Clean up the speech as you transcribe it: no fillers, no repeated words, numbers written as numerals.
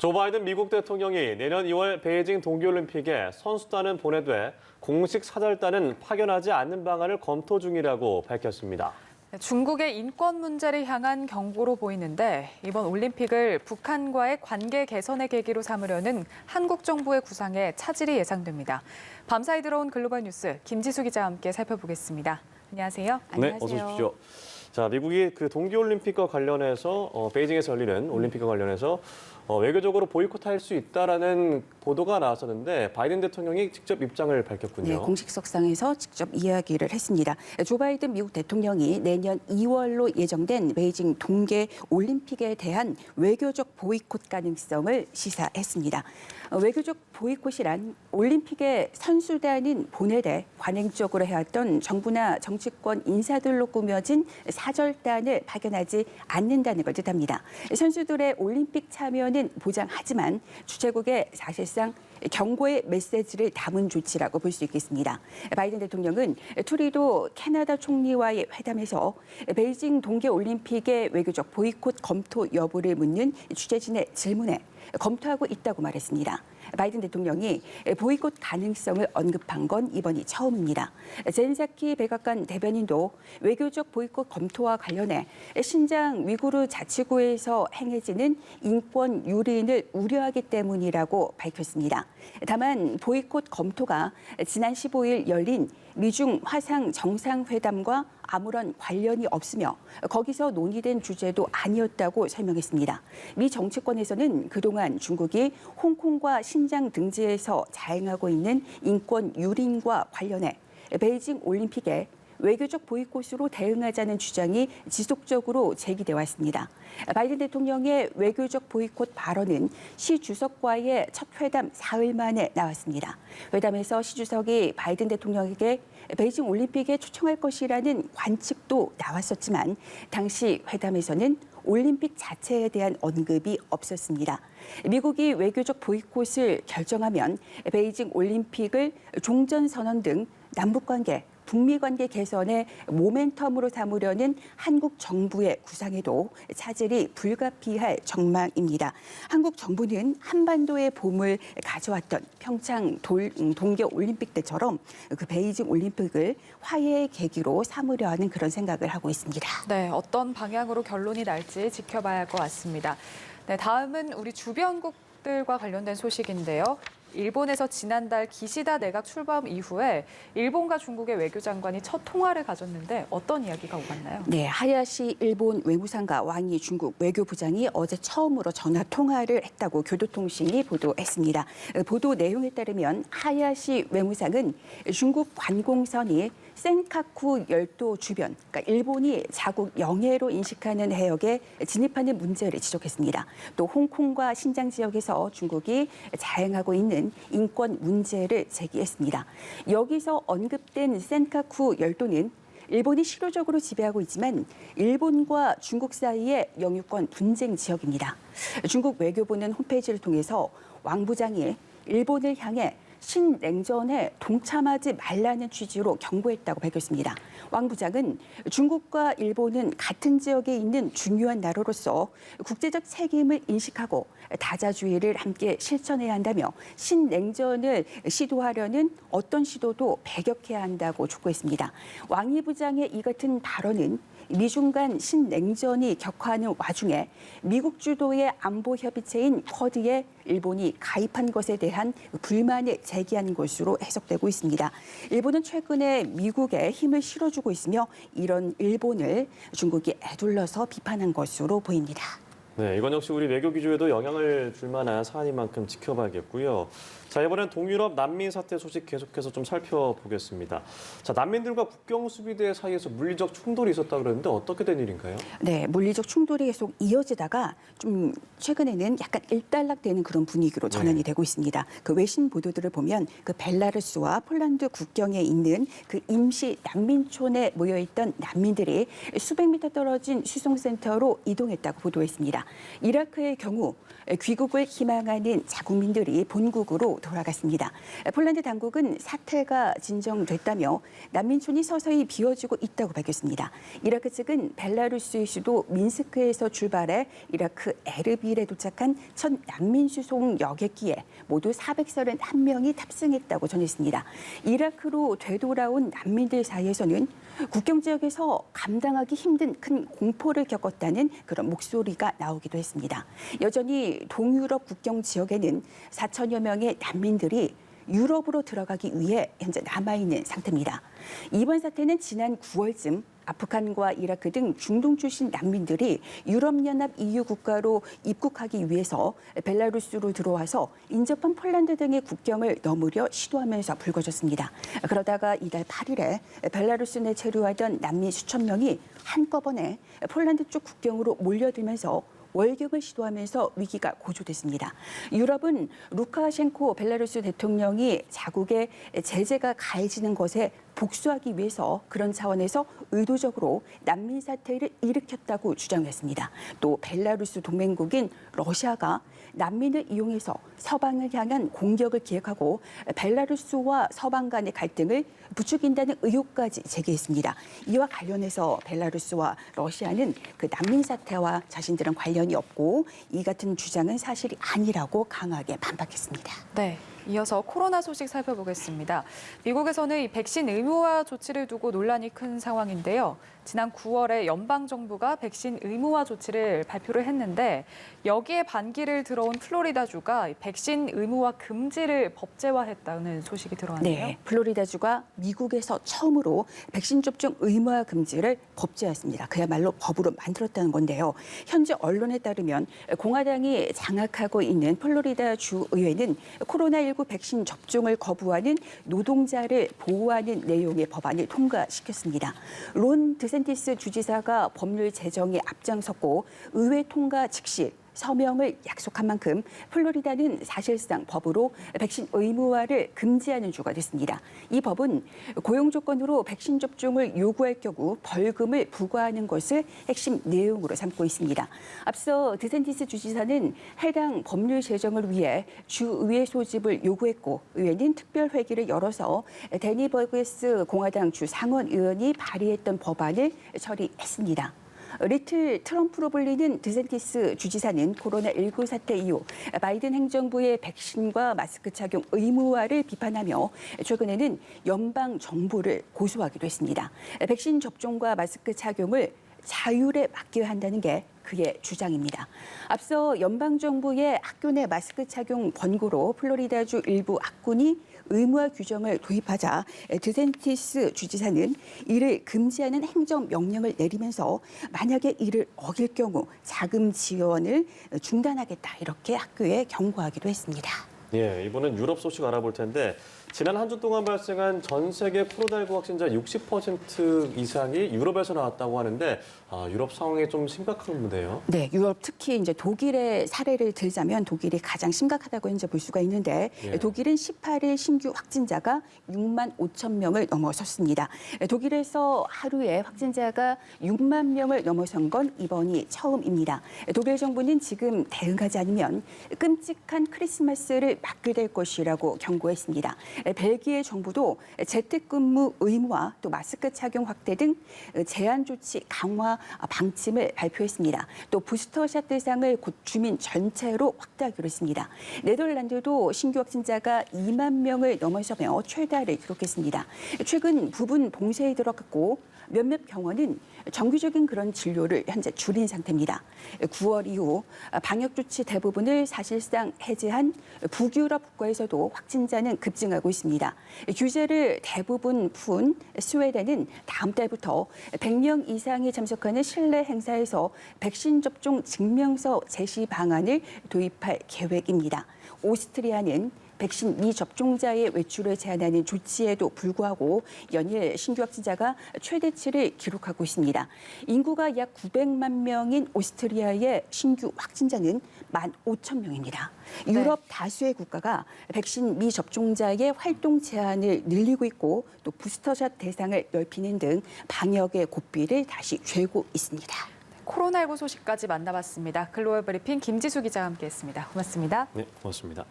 조 바이든 미국 대통령이 내년 2월 베이징 동계올림픽에 선수단은 보내되 공식 사절단은 파견하지 않는 방안을 검토 중이라고 밝혔습니다. 중국의 인권 문제를 향한 경고로 보이는데 이번 올림픽을 북한과의 관계 개선의 계기로 삼으려는 한국 정부의 구상에 차질이 예상됩니다. 밤사이 들어온 글로벌 뉴스 김지수 기자와 함께 살펴보겠습니다. 안녕하세요. 네, 어서 오십시오. 자, 미국이 그 동계올림픽과 관련해서 베이징에서 열리는 올림픽과 관련해서 외교적으로 보이콧할 수 있다라는 보도가 나왔었는데 바이든 대통령이 직접 입장을 밝혔군요. 네, 공식석상에서 직접 이야기를 했습니다. 조 바이든 미국 대통령이 내년 2월로 예정된 베이징 동계올림픽에 대한 외교적 보이콧 가능성을 시사했습니다. 외교적 보이콧이란 올림픽에 선수단은 보내되 관행적으로 해왔던 정부나 정치권 인사들로 꾸며진 사절단을 파견하지 않는다는 걸 뜻합니다. 선수들의 올림픽 참여는 보장하지만 주최국에 사실상 경고의 메시지를 담은 조치라고 볼 수 있겠습니다. 바이든 대통령은 트루도 캐나다 총리와의 회담에서 베이징 동계올림픽의 외교적 보이콧 검토 여부를 묻는 취재진의 질문에 검토하고 있다고 말했습니다. 바이든 대통령이 보이콧 가능성을 언급한 건 이번이 처음입니다. 젠사키 백악관 대변인도 외교적 보이콧 검토와 관련해 신장 위구르 자치구에서 행해지는 인권 유린을 우려하기 때문이라고 밝혔습니다. 다만 보이콧 검토가 지난 15일 열린 미중 화상 정상회담과 아무런 관련이 없으며 거기서 논의된 주제도 아니었다고 설명했습니다. 미 정치권에서는 그동안 중국이 홍콩과 신장 등지에서 자행하고 있는 인권 유린과 관련해 베이징 올림픽에 외교적 보이콧으로 대응하자는 주장이 지속적으로 제기돼 왔습니다. 바이든 대통령의 외교적 보이콧 발언은 시 주석과의 첫 회담 사흘 만에 나왔습니다. 회담에서 시 주석이 바이든 대통령에게 베이징 올림픽에 초청할 것이라는 관측도 나왔었지만 당시 회담에서는 올림픽 자체에 대한 언급이 없었습니다. 미국이 외교적 보이콧을 결정하면 베이징 올림픽을 종전선언 등 남북관계, 북미관계 개선의 모멘텀으로 삼으려는 한국 정부의 구상에도 차질이 불가피할 전망입니다. 한국 정부는 한반도의 봄을 가져왔던 평창 동계올림픽 때처럼 그 베이징 올림픽을 화해의 계기로 삼으려 하는 그런 생각을 하고 있습니다. 네, 어떤 방향으로 결론이 날지 지켜봐야 할 것 같습니다. 네, 다음은 우리 주변국들과 관련된 소식인데요. 일본에서 지난달 기시다 내각 출범 이후에 일본과 중국의 외교장관이 첫 통화를 가졌는데 어떤 이야기가 오갔나요? 네, 하야시 일본 외무상과 왕이 중국 외교부장이 어제 처음으로 전화 통화를 했다고 교도통신이 보도했습니다. 보도 내용에 따르면 하야시 외무상은 중국 관공선이 센카쿠 열도 주변, 그러니까 일본이 자국 영해로 인식하는 해역에 진입하는 문제를 지적했습니다. 또 홍콩과 신장 지역에서 중국이 자행하고 있는 인권 문제를 제기했습니다. 여기서 언급된 센카쿠 열도는 일본이 실효적으로 지배하고 있지만 일본과 중국 사이의 영유권 분쟁 지역입니다. 중국 외교부는 홈페이지를 통해서 왕 부장이 일본을 향해 신냉전에 동참하지 말라는 취지로 경고했다고 밝혔습니다. 왕 부장은 중국과 일본은 같은 지역에 있는 중요한 나라로서 국제적 책임을 인식하고 다자주의를 함께 실천해야 한다며 신냉전을 시도하려는 어떤 시도도 배격해야 한다고 촉구했습니다. 왕이 부장의 이 같은 발언은 미중 간 신냉전이 격화하는 와중에 미국 주도의 안보협의체인 쿼드에 일본이 가입한 것에 대한 불만을 제기한 것으로 해석되고 있습니다. 일본은 최근에 미국에 힘을 실어주고 있으며 이런 일본을 중국이 에둘러서 비판한 것으로 보입니다. 네, 이건 역시 우리 외교 기조에도 영향을 줄 만한 사안인 만큼 지켜봐야겠고요. 자, 이번엔 동유럽 난민 사태 소식 계속해서 좀 살펴보겠습니다. 자, 난민들과 국경 수비대 사이에서 물리적 충돌이 있었다 그러는데 어떻게 된 일인가요? 네, 물리적 충돌이 계속 이어지다가 좀 최근에는 약간 일단락되는 그런 분위기로 전환이 되고 있습니다. 그 외신 보도들을 보면 그 벨라루스와 폴란드 국경에 있는 그 임시 난민촌에 모여있던 난민들이 수백 미터 떨어진 수송센터로 이동했다고 보도했습니다. 이라크의 경우 귀국을 희망하는 자국민들이 본국으로 돌아갔습니다. 폴란드 당국은 사태가 진정됐다며 난민촌이 서서히 비워지고 있다고 밝혔습니다. 이라크 측은 벨라루스의 수도 민스크에서 출발해 이라크 에르빌에 도착한 첫 난민 수송 여객기에 모두 431명이 탑승했다고 전했습니다. 이라크로 되돌아온 난민들 사이에서는 국경 지역에서 감당하기 힘든 큰 공포를 겪었다는 그런 목소리가 나오기도 했습니다. 여전히 동유럽 국경 지역에는 4천여 명의 난민들이 유럽으로 들어가기 위해 현재 남아있는 상태입니다. 이번 사태는 지난 9월쯤 아프간과 이라크 등 중동 출신 난민들이 유럽연합 EU 국가로 입국하기 위해서 벨라루스로 들어와서 인접한 폴란드 등의 국경을 넘으려 시도하면서 불거졌습니다. 그러다가 이달 8일에 벨라루스 내 체류하던 난민 수천 명이 한꺼번에 폴란드 쪽 국경으로 몰려들면서 월경을 시도하면서 위기가 고조됐습니다. 유럽은 루카셴코 벨라루스 대통령이 자국의 제재가 가해지는 것에 복수하기 위해서 그런 차원에서 의도적으로 난민 사태를 일으켰다고 주장했습니다. 또 벨라루스 동맹국인 러시아가 난민을 이용해서 서방을 향한 공격을 기획하고 벨라루스와 서방 간의 갈등을 부추긴다는 의혹까지 제기했습니다. 이와 관련해서 벨라루스와 러시아는 그 난민 사태와 자신들은 관련이 없고 이 같은 주장은 사실이 아니라고 강하게 반박했습니다. 네. 이어서 코로나 소식 살펴보겠습니다. 미국에서는 이 백신 의무화 조치를 두고 논란이 큰 상황인데요. 지난 9월에 연방정부가 백신 의무화 조치를 발표를 했는데 여기에 반기를 들어온 플로리다주가 백신 의무화 금지를 법제화했다는 소식이 들어왔네요. 네, 플로리다주가 미국에서 처음으로 백신 접종 의무화 금지를 법제화했습니다. 그야말로 법으로 만들었다는 건데요. 현재 언론에 따르면 공화당이 장악하고 있는 플로리다주 의회는 코로나19 백신 접종을 거부하는 노동자를 보호하는 내용의 법안을 통과시켰습니다. 론 드샌티스 주지사가 법률 제정에 앞장섰고 의회 통과 즉시 서명을 약속한 만큼 플로리다는 사실상 법으로 백신 의무화를 금지하는 주가 됐습니다. 이 법은 고용 조건으로 백신 접종을 요구할 경우 벌금을 부과하는 것을 핵심 내용으로 삼고 있습니다. 앞서 드샌티스 주지사는 해당 법률 제정을 위해 주의회 소집을 요구했고 의회는 특별회기를 열어서 데니 버그스 공화당 주 상원 의원이 발의했던 법안을 처리했습니다. 리틀 트럼프로 불리는 드샌티스 주지사는 코로나19 사태 이후 바이든 행정부의 백신과 마스크 착용 의무화를 비판하며 최근에는 연방 정부를 고소하기도 했습니다. 백신 접종과 마스크 착용을 자율에 맡겨야 한다는 게 그의 주장입니다. 앞서 연방정부의 학교 내 마스크 착용 권고로 플로리다주 일부 학군이 의무화 규정을 도입하자 드샌티스 주지사는 이를 금지하는 행정명령을 내리면서 만약에 이를 어길 경우 자금 지원을 중단하겠다 이렇게 학교에 경고하기도 했습니다. 예, 이번엔 유럽 소식 알아볼 텐데 지난 한 주 동안 발생한 전 세계 코로나19 확진자 60% 이상이 유럽에서 나왔다고 하는데 유럽 상황이 좀 심각한데요. 네, 유럽 특히 이제 독일의 사례를 들자면 독일이 가장 심각하다고 현재 볼 수가 있는데 예. 독일은 18일 신규 확진자가 6만 5천 명을 넘어섰습니다. 독일에서 하루에 확진자가 6만 명을 넘어선 건 이번이 처음입니다. 독일 정부는 지금 대응하지 않으면 끔찍한 크리스마스를 맞게 될 것이라고 경고했습니다. 벨기에 정부도 재택근무 의무화 또 마스크 착용 확대 등 제한 조치 강화 방침을 발표했습니다. 또 부스터샷 대상을 곧 주민 전체로 확대하기로 했습니다. 네덜란드도 신규 확진자가 2만 명을 넘어서며 최다를 기록했습니다. 최근 부분 봉쇄에 들어갔고 몇몇 병원은 정기적인 그런 진료를 현재 줄인 상태입니다. 9월 이후 방역 조치 대부분을 사실상 해제한 북유럽 국가에서도 확진자는 급증하고 있습니다. 규제를 대부분 푼 스웨덴은 다음 달부터 100명 이상이 참석하는 실내 행사에서 백신 접종 증명서 제시 방안을 도입할 계획입니다. 오스트리아는 백신 미접종자의 외출을 제한하는 조치에도 불구하고 연일 신규 확진자가 최대치를 기록하고 있습니다. 인구가 약 900만 명인 오스트리아의 신규 확진자는 15,000명입니다. 유럽 다수의 국가가 백신 미접종자의 활동 제한을 늘리고 있고 또 부스터샷 대상을 넓히는 등 방역의 고삐를 다시 쥐고 있습니다. 코로나19 소식까지 만나봤습니다. 글로벌 브리핑 김지수 기자와 함께했습니다. 고맙습니다. 네, 고맙습니다.